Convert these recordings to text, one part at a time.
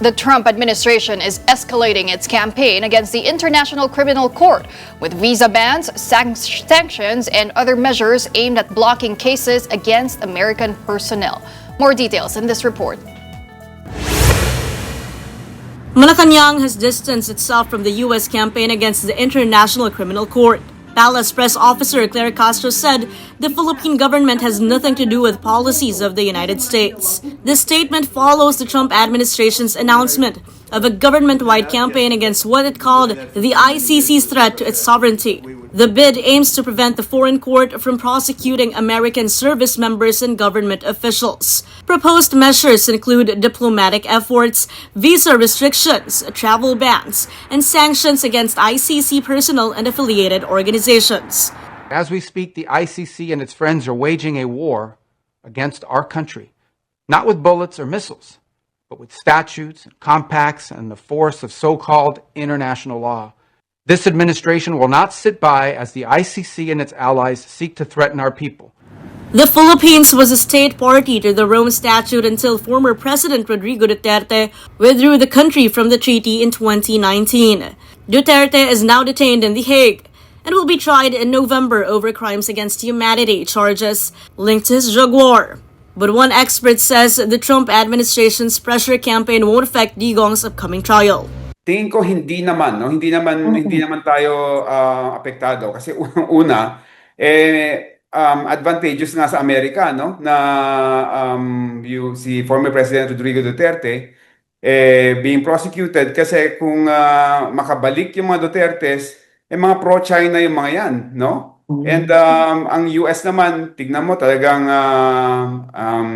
The Trump administration is escalating its campaign against the International Criminal Court with visa bans, sanctions, and other measures aimed at blocking cases against American personnel. More details in this report. Malacanang has distanced itself from the U.S. campaign against the International Criminal Court. Palace Press Officer Claire Castro said the Philippine government has nothing to do with policies of the United States. This statement follows the Trump administration's announcement of a government-wide campaign against what it called the ICC's threat to its sovereignty. The bid aims to prevent the foreign court from prosecuting American service members and government officials. Proposed measures include diplomatic efforts, visa restrictions, travel bans, and sanctions against ICC personnel and affiliated organizations. As we speak, the ICC and its friends are waging a war against our country, not with bullets or missiles, but with statutes, compacts, and the force of so-called international law. This administration will not sit by as the ICC and its allies seek to threaten our people. The Philippines was a state party to the Rome Statute until former President Rodrigo Duterte withdrew the country from the treaty in 2019. Duterte is now detained in The Hague and will be tried in November over crimes against humanity charges linked to his drug war. But one expert says the Trump administration's pressure campaign won't affect Digong's upcoming trial. Tingin ko hindi naman, no? Hindi naman tayo apektado kasi una advantageous nga sa Amerika, no? Na si former President Rodrigo Duterte being prosecuted kasi kung makabalik yung mga Dutertes, mga pro-China yung mga yan, no? And ang US naman, tignan mo talagang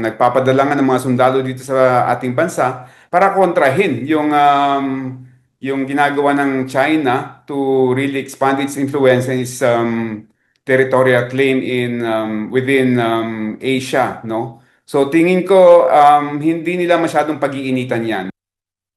nagpapadala nga ng mga sundalo dito sa ating bansa para kontrahin yung ginagawa ng China to really expand its influence and its territorial claim within Asia, no? So tingin ko hindi nila masyadong pag-iinitan yan.